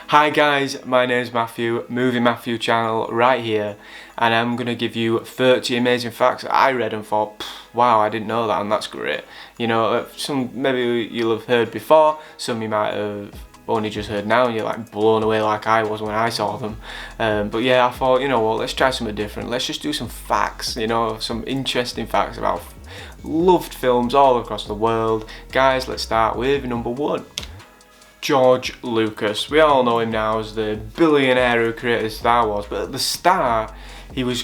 Hi guys, my name's Matthew, Movie Matthew channel right here, and I'm going to give you 30 amazing facts that I read and thought, wow, I didn't know that, and that's great. You know, some maybe you'll have heard before, some you might have only just heard now and you're like blown away like I was when I saw them. But yeah, I thought, you know what, let's try something different. Let's just do some facts, you know, some interesting facts about loved films all across the world. Guys, let's start with number one. George Lucas. We all know him now as the billionaire who created Star Wars, but at the start he was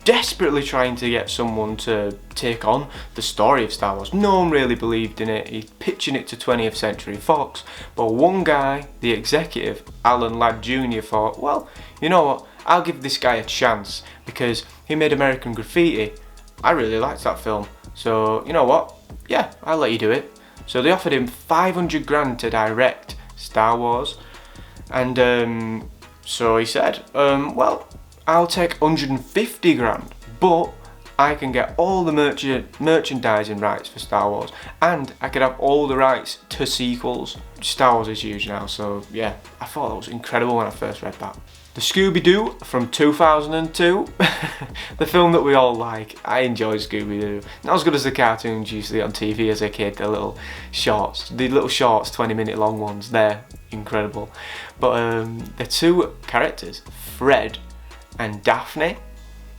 desperately trying to get someone to take on the story of Star Wars. No one really believed in it. He's pitching it to 20th Century Fox, but one guy, the executive, Alan Ladd Jr. thought, well, you know what, I'll give this guy a chance because he made American Graffiti. I really liked that film, so you know what, yeah, I'll let you do it. So they offered him 500 grand to direct Star Wars, and so he said, well, I'll take 150 grand, but I can get all the merchandising rights for Star Wars, and I can have all the rights to sequels. Star Wars is huge now, so yeah, I thought that was incredible when I first read that. The ScoobyDoo from 2002, the film that we all like. I enjoy ScoobyDoo. Not as good as the cartoons usually on TV as a kid, the little shorts, 20-minute long ones, they're incredible. But the two characters, Fred and Daphne,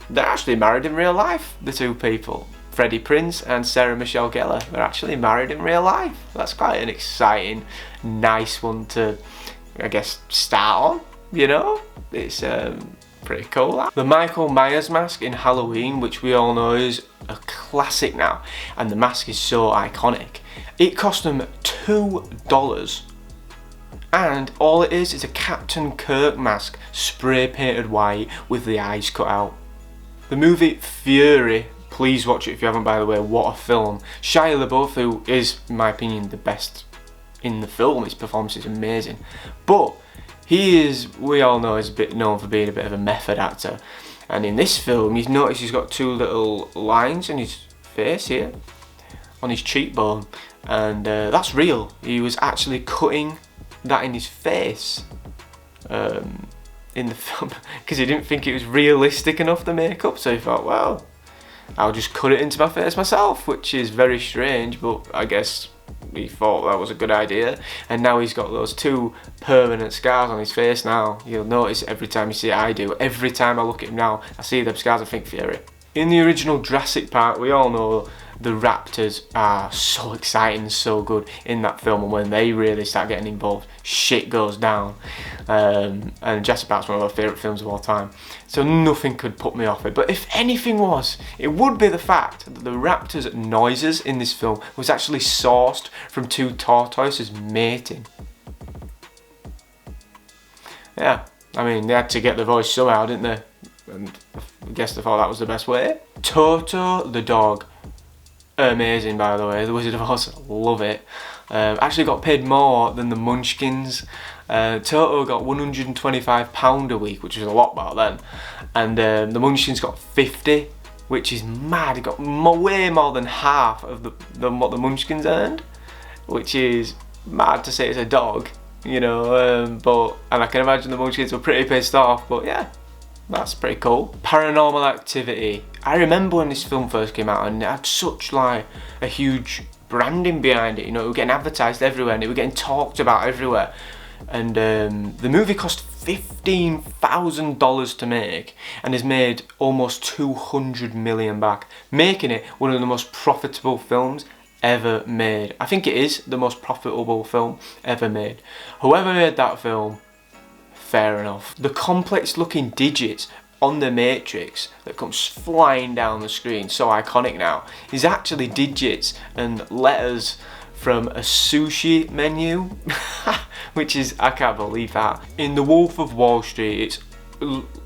they're actually married in real life, the two people. Freddie Prinze and Sarah Michelle Gellar, they're actually married in real life. That's quite an exciting, nice one to, I guess, start on, you know? It's pretty cool. The Michael Myers mask in Halloween, which we all know is a classic now, and the mask is so iconic. It cost them $2, and all it is a Captain Kirk mask, spray painted white with the eyes cut out. The movie Fury, please watch it if you haven't, by the way. What a film. Shia LaBeouf, who is, in my opinion, the best in the film, his performance is amazing, but he is, we all know, is a bit known for being a bit of a method actor, and in this film you've noticed he's got two little lines in his face here, on his cheekbone, and that's real. He was actually cutting that in his face in the film because he didn't think it was realistic enough, the makeup, so he thought, well, I'll just cut it into my face myself, which is very strange, but I guess he thought that was a good idea, and now he's got those two permanent scars on his face now. You'll notice every time you see it, I do. Every time I look at him now, I see them scars, I think Fury. In the original Jurassic Park, we all know the raptors are so exciting, so good in that film, and when they really start getting involved, shit goes down. And Jurassic Park's one of my favourite films of all time, so nothing could put me off it. But if anything was, it would be the fact that the raptors' noises in this film was actually sourced from two tortoises mating. Yeah, I mean, they had to get the voice somehow, didn't they? And I guess they thought that was the best way. Toto the dog. Amazing, by the way, The Wizard of Oz, love it. Actually got paid more than the Munchkins. Toto got £125 a week, which was a lot back then, and the Munchkins got 50, which is mad. He got way more than half of what the Munchkins earned, which is mad to say it's a dog, you know. And I can imagine the Munchkins were pretty pissed off, but yeah. That's pretty cool. Paranormal Activity. I remember when this film first came out and it had such like a huge branding behind it, you know, it was getting advertised everywhere and it was getting talked about everywhere. And the movie cost $15,000 to make and has made almost 200 million back, making it one of the most profitable films ever made. I think it is the most profitable film ever made. Whoever made that film, fair enough. The complex looking digits on the Matrix that comes flying down the screen, so iconic now, is actually digits and letters from a sushi menu, which is, I can't believe that. In The Wolf of Wall Street, it's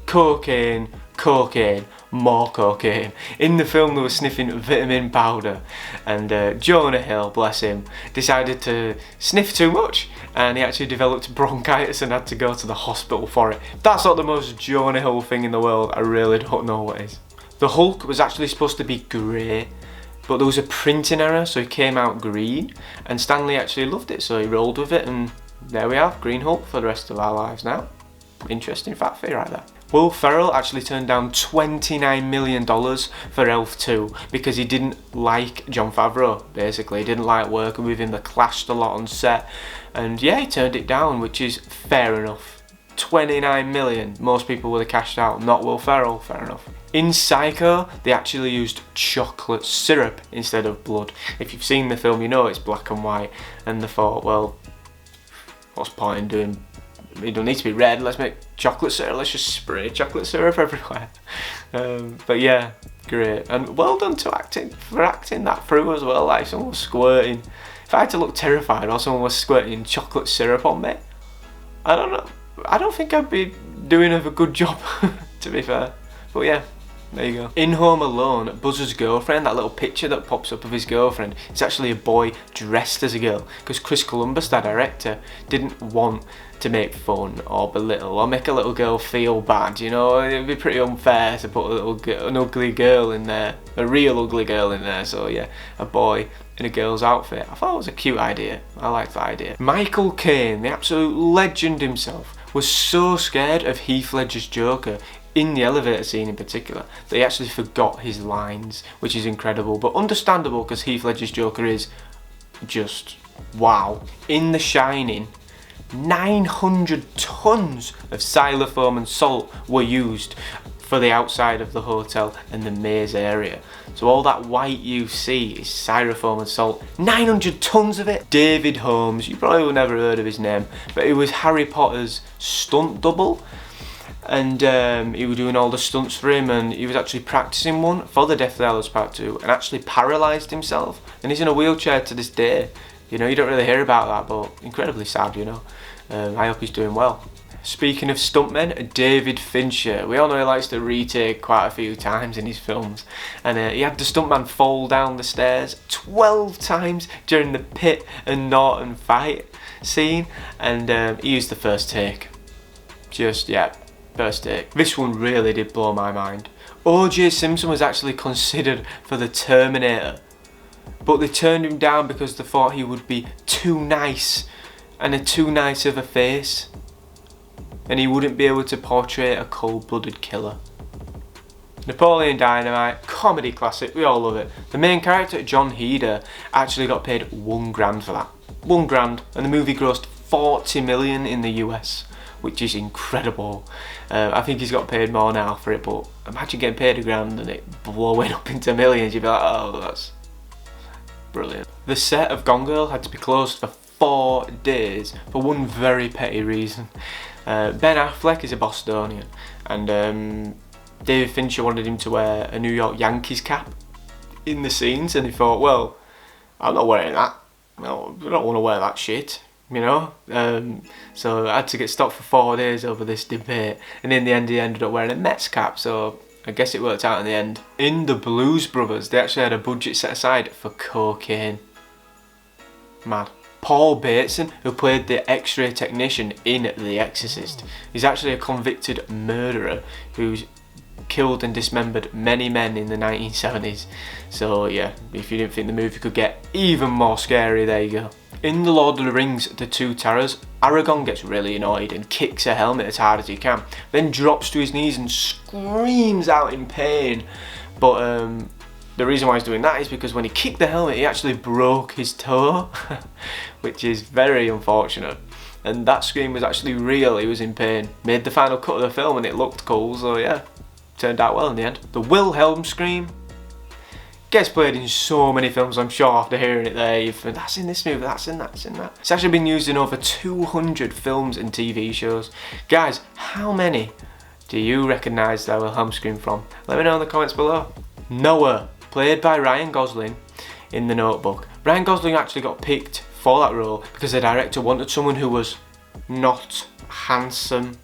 cocaine, cocaine, more cocaine. In the film they were sniffing vitamin powder, and Jonah Hill, bless him, decided to sniff too much and he actually developed bronchitis and had to go to the hospital for it. That's not the most Jonah Hill thing in the world, I really don't know what is. The Hulk was actually supposed to be grey, but there was a printing error, so he came out green, and Stanley actually loved it, so he rolled with it, and there we have Green Hulk for the rest of our lives now. Interesting fact for you right there. Will Ferrell actually turned down $29 million for Elf 2 because he didn't like Jon Favreau, basically. He didn't like working with him, they clashed a lot on set. And yeah, he turned it down, which is fair enough. 29 million, most people would have cashed out, not Will Ferrell, fair enough. In Psycho, they actually used chocolate syrup instead of blood. If you've seen the film, you know it's black and white, and they thought, well, what's the point in doing, it don't need to be red, let's make chocolate syrup, let's just spray chocolate syrup everywhere. But yeah, great, and well done to acting that through as well, like someone was squirting. If I had to look terrified while someone was squirting chocolate syrup on me, I don't know, I don't think I'd be doing a good job, to be fair, but yeah. There you go. In Home Alone, Buzz's girlfriend, that little picture that pops up of his girlfriend, it's actually a boy dressed as a girl, because Chris Columbus, the director, didn't want to make fun or belittle or make a little girl feel bad, you know. It'd be pretty unfair to put an ugly girl in there, a real ugly girl in there, so yeah, a boy in a girl's outfit. I thought it was a cute idea. I liked that idea. Michael Caine, the absolute legend himself, was so scared of Heath Ledger's Joker, in the elevator scene in particular, that he actually forgot his lines, which is incredible, but understandable because Heath Ledger's Joker is just wow. In The Shining, 900 tons of xylophone and salt were used for the outside of the hotel and the maze area. So all that white you see is styrofoam and salt. 900 tons of it! David Holmes, you probably would never heard of his name, but he was Harry Potter's stunt double. And he was doing all the stunts for him, and he was actually practicing one for the Deathly Hallows Part 2 and actually paralysed himself, and he's in a wheelchair to this day. You know, you don't really hear about that, but incredibly sad, you know. I hope he's doing well. Speaking of stuntmen, David Fincher. We all know he likes to retake quite a few times in his films, and he had the stuntman fall down the stairs 12 times during the Pitt and Norton fight scene, and he used the first take. Just, yeah. First take. This one really did blow my mind. O.J. Simpson was actually considered for the Terminator, but they turned him down because they thought he would be too nice and too nice of a face, and he wouldn't be able to portray a cold-blooded killer. Napoleon Dynamite, comedy classic, we all love it. The main character, John Heder, actually got paid $1,000 for that. $1,000, and the movie grossed 40 million in the US. Which is incredible. I think he's got paid more now for it, but imagine getting paid $1,000 and it blowing up into millions. You'd be like, oh, that's brilliant. The set of Gong Girl had to be closed for 4 days for one very petty reason. Ben Affleck is a Bostonian, and David Fincher wanted him to wear a New York Yankees cap in the scenes, and he thought, well, I'm not wearing that. No, I don't want to wear that shit. You know, so I had to get stopped for 4 days over this debate, and in the end he ended up wearing a Mets cap, so I guess it worked out in the end. In The Blues Brothers, they actually had a budget set aside for cocaine. Mad. Paul Bateson, who played the X-ray technician in The Exorcist, is actually a convicted murderer who's killed and dismembered many men in the 1970s. So yeah, if you didn't think the movie could get even more scary, there you go. In The Lord of the Rings, The Two Terrors, Aragorn gets really annoyed and kicks a helmet as hard as he can, then drops to his knees and screams out in pain. But the reason why he's doing that is because when he kicked the helmet, he actually broke his toe, which is very unfortunate. And that scream was actually real, he was in pain. Made the final cut of the film and it looked cool, so yeah, turned out well in the end. The Wilhelm scream gets played in so many films, I'm sure, after hearing it there. You've heard, that's in this movie, that's in that, that's in that. It's actually been used in over 200 films and TV shows. Guys, how many do you recognise that Wilhelm scream from? Let me know in the comments below. Noah, played by Ryan Gosling in The Notebook. Ryan Gosling actually got picked for that role because the director wanted someone who was not handsome,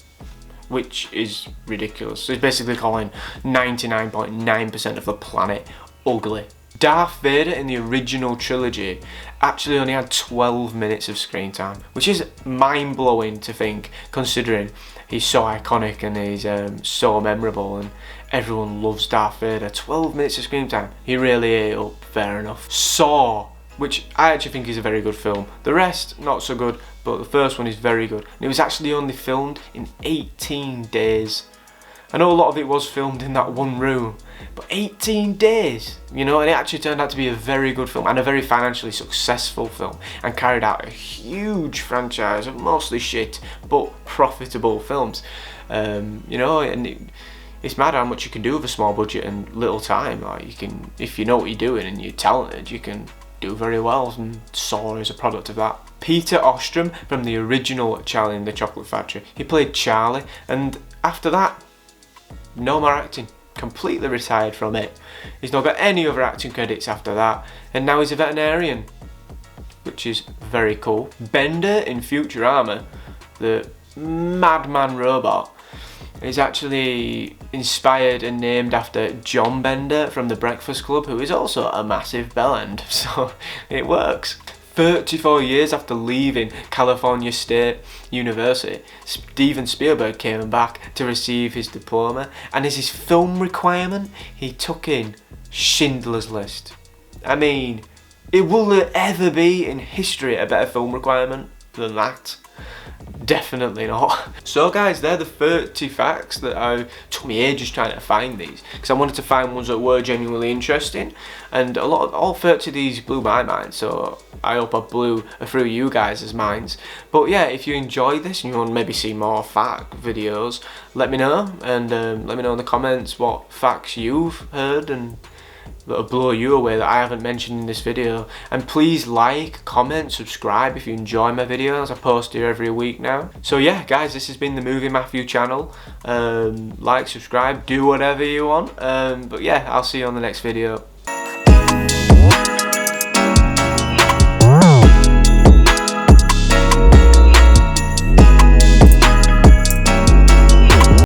which is ridiculous. So he's basically calling 99.9% of the planet ugly. Darth Vader in the original trilogy actually only had 12 minutes of screen time, which is mind-blowing to think, considering he's so iconic and he's so memorable and everyone loves Darth Vader. 12 minutes of screen time, he really ate up, fair enough. Saw which I actually think is a very good film. The rest, not so good, but the first one is very good. And it was actually only filmed in 18 days. I know a lot of it was filmed in that one room, but 18 days, you know, and it actually turned out to be a very good film and a very financially successful film, and carried out a huge franchise of mostly shit but profitable films. You know, and it's mad how much you can do with a small budget and little time. Like, you can, if you know what you're doing and you're talented, you can do very well, and Saw is a product of that. Peter Ostrom from the original Charlie and the Chocolate Factory, he played Charlie, and after that, no more acting. Completely retired from it. He's not got any other acting credits after that, and now he's a veterinarian, which is very cool. Bender in Futurama, the madman robot, is actually inspired and named after John Bender from The Breakfast Club, who is also a massive bellend, so it works. 34 years after leaving California State University, Steven Spielberg came back to receive his diploma, and as his film requirement, he took in Schindler's List. I mean, will there ever be in history a better film requirement than that? Definitely not. So guys, they're the 30 facts that took me ages trying to find these, because I wanted to find ones that were genuinely interesting, and all 30 of these blew my mind, so I hope I blew through you guys' minds. But yeah, if you enjoyed this and you want to maybe see more fact videos, let me know, and let me know in the comments what facts you've heard and that'll blow you away that I haven't mentioned in this video. And please like, comment, subscribe if you enjoy my videos. I post here every week now. So yeah guys, this has been the Movie Matthew channel. Like, subscribe, do whatever you want. But yeah, I'll see you on the next video.